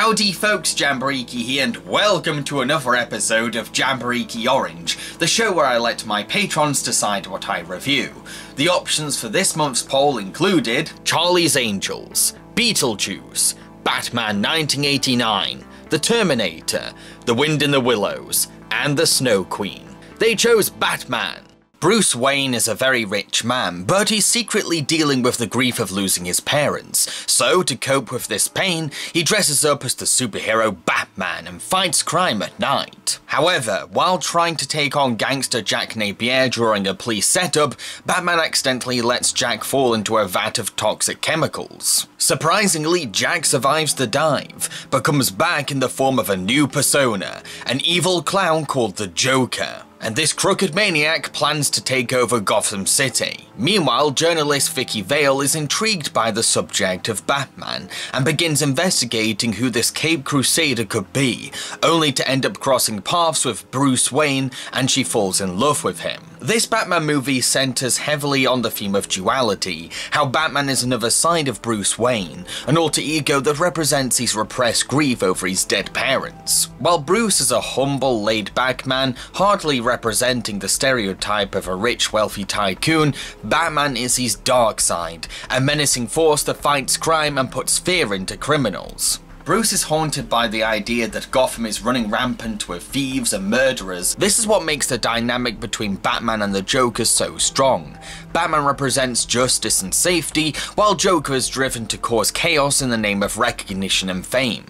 Howdy folks, Jambareeqi here, and welcome to another episode of Jambareeqi Orange, the show where I let my patrons decide what I review. The options for this month's poll included Charlie's Angels, Beetlejuice, Batman 1989, The Terminator, The Wind in the Willows, and The Snow Queen. They chose Batman. Bruce Wayne is a very rich man, but he's secretly dealing with the grief of losing his parents. So, to cope with this pain, he dresses up as the superhero Batman and fights crime at night. However, while trying to take on gangster Jack Napier during a police setup, Batman accidentally lets Jack fall into a vat of toxic chemicals. Surprisingly, Jack survives the dive, but comes back in the form of a new persona, an evil clown called the Joker. And this crooked maniac plans to take over Gotham City. Meanwhile, journalist Vicky Vale is intrigued by the subject of Batman and begins investigating who this Cape Crusader could be, only to end up crossing paths with Bruce Wayne, and she falls in love with him. This Batman movie centers heavily on the theme of duality, how Batman is another side of Bruce Wayne, an alter ego that represents his repressed grief over his dead parents. While Bruce is a humble, laid-back man, hardly representing the stereotype of a rich, wealthy tycoon, Batman is his dark side, a menacing force that fights crime and puts fear into criminals. Bruce is haunted by the idea that Gotham is running rampant with thieves and murderers. This is what makes the dynamic between Batman and the Joker so strong. Batman represents justice and safety, while Joker is driven to cause chaos in the name of recognition and fame.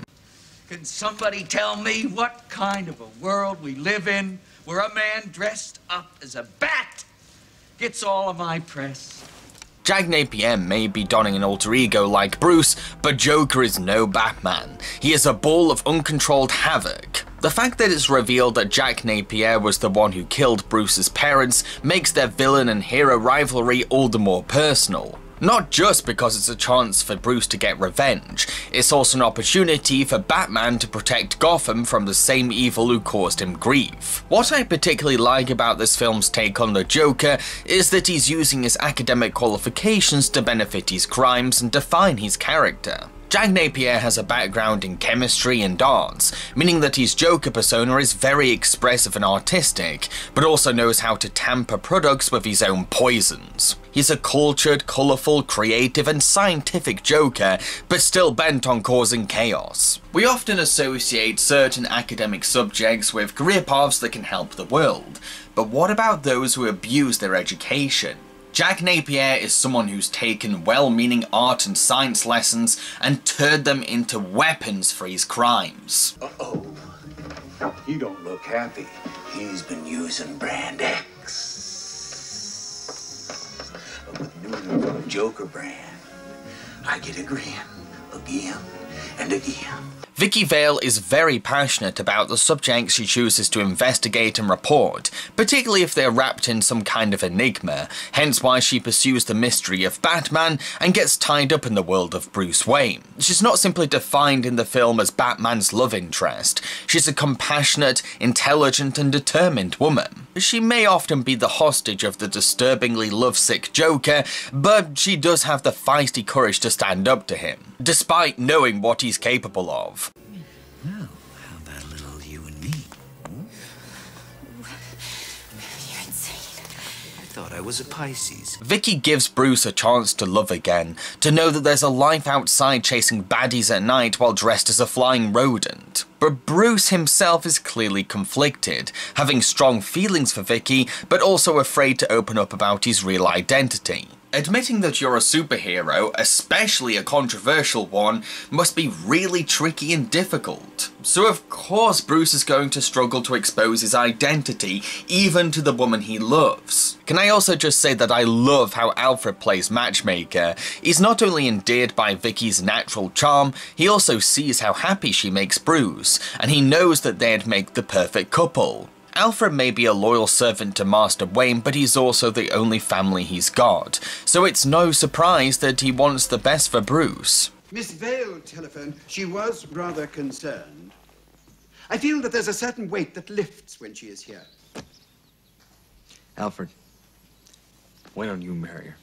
Can somebody tell me what kind of a world we live in where a man dressed up as a bat gets all of my press? Jack Napier may be donning an alter ego like Bruce, but Joker is no Batman. He is a ball of uncontrolled havoc. The fact that it's revealed that Jack Napier was the one who killed Bruce's parents makes their villain and hero rivalry all the more personal. Not just because it's a chance for Bruce to get revenge, it's also an opportunity for Batman to protect Gotham from the same evil who caused him grief. What I particularly like about this film's take on the Joker is that he's using his academic qualifications to benefit his crimes and define his character. Jack Napier has a background in chemistry and arts, meaning that his Joker persona is very expressive and artistic, but also knows how to tamper products with his own poisons. He's a cultured, colourful, creative and scientific Joker, but still bent on causing chaos. We often associate certain academic subjects with career paths that can help the world, but what about those who abuse their education? Jack Napier is someone who's taken well-meaning art and science lessons and turned them into weapons for his crimes. Uh-oh. You don't look happy. He's been using Brand X. With new Joker brand, I get agreeing again and again. Vicky Vale is very passionate about the subjects she chooses to investigate and report, particularly if they're wrapped in some kind of enigma, hence why she pursues the mystery of Batman and gets tied up in the world of Bruce Wayne. She's not simply defined in the film as Batman's love interest, she's a compassionate, intelligent and determined woman. She may often be the hostage of the disturbingly lovesick Joker, but she does have the feisty courage to stand up to him, despite knowing what he's capable of. Well, how about a little you and me? You're insane. I thought I was a Pisces. Vicky gives Bruce a chance to love again, to know that there's a life outside chasing baddies at night while dressed as a flying rodent. But Bruce himself is clearly conflicted, having strong feelings for Vicky, but also afraid to open up about his real identity. Admitting that you're a superhero, especially a controversial one, must be really tricky and difficult. So of course Bruce is going to struggle to expose his identity, even to the woman he loves. Can I also just say that I love how Alfred plays matchmaker. He's not only endeared by Vicky's natural charm, he also sees how happy she makes Bruce, and he knows that they'd make the perfect couple. Alfred may be a loyal servant to Master Wayne, but he's also the only family he's got, so it's no surprise that he wants the best for Bruce. Miss Vale telephoned. She was rather concerned. I feel that there's a certain weight that lifts when she is here. Alfred, why don't you marry her?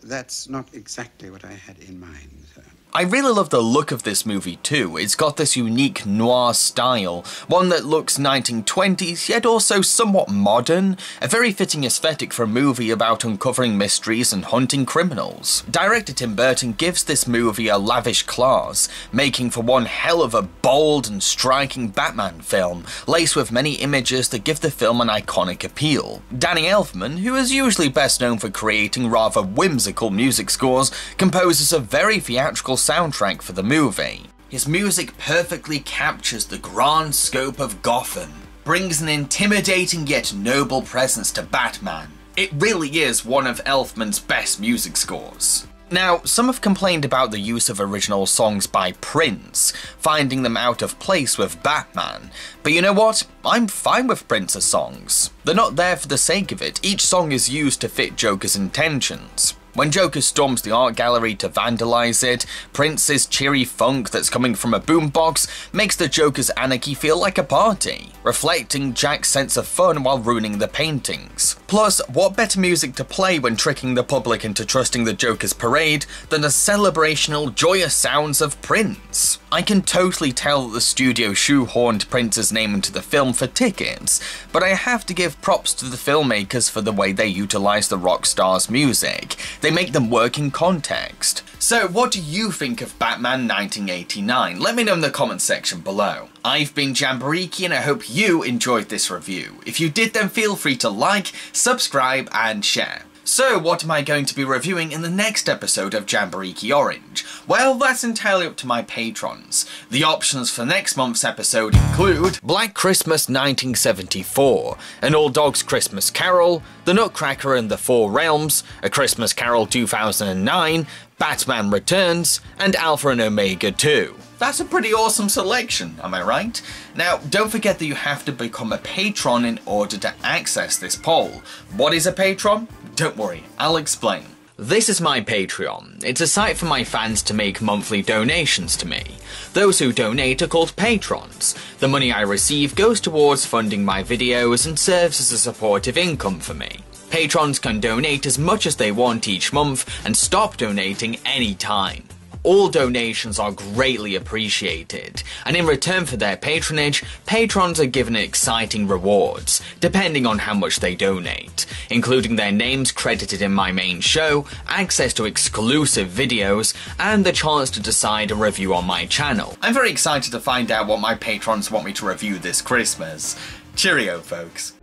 That's not exactly what I had in mind, sir. I really love the look of this movie too. It's got this unique noir style, one that looks 1920s yet also somewhat modern, a very fitting aesthetic for a movie about uncovering mysteries and hunting criminals. Director Tim Burton gives this movie a lavish class, making for one hell of a bold and striking Batman film, laced with many images that give the film an iconic appeal. Danny Elfman, who is usually best known for creating rather whimsical music scores, composes a very theatrical soundtrack for the movie. His music perfectly captures the grand scope of Gotham, brings an intimidating yet noble presence to Batman. It really is one of Elfman's best music scores. Now, some have complained about the use of original songs by Prince, finding them out of place with Batman, but you know what? I'm fine with Prince's songs. They're not there for the sake of it, each song is used to fit Joker's intentions. When Joker storms the art gallery to vandalize it, Prince's cheery funk that's coming from a boombox makes the Joker's anarchy feel like a party, reflecting Jack's sense of fun while ruining the paintings. Plus, what better music to play when tricking the public into trusting the Joker's parade than the celebrational, joyous sounds of Prince? I can totally tell that the studio shoehorned Prince's name into the film for tickets, but I have to give props to the filmmakers for the way they utilize the rock star's music. They make them work in context. So what do you think of Batman 1989? Let me know in the comments section below. I've been Jambareeqi and I hope you enjoyed this review. If you did, then feel free to like, subscribe and share. So what am I going to be reviewing in the next episode of Jambareeqi Orange? Well, that's entirely up to my patrons. The options for next month's episode include Black Christmas 1974, An Old Dog's Christmas Carol, The Nutcracker and the Four Realms, A Christmas Carol 2009, Batman Returns, and Alpha and Omega 2. That's a pretty awesome selection, am I right? Now, don't forget that you have to become a patron in order to access this poll. What is a patron? Don't worry, I'll explain. This is my Patreon. It's a site for my fans to make monthly donations to me. Those who donate are called patrons. The money I receive goes towards funding my videos and serves as a supportive income for me. Patrons can donate as much as they want each month and stop donating any time. All donations are greatly appreciated, and in return for their patronage, patrons are given exciting rewards, depending on how much they donate, including their names credited in my main show, access to exclusive videos, and the chance to decide a review on my channel. I'm very excited to find out what my patrons want me to review this Christmas. Cheerio, folks.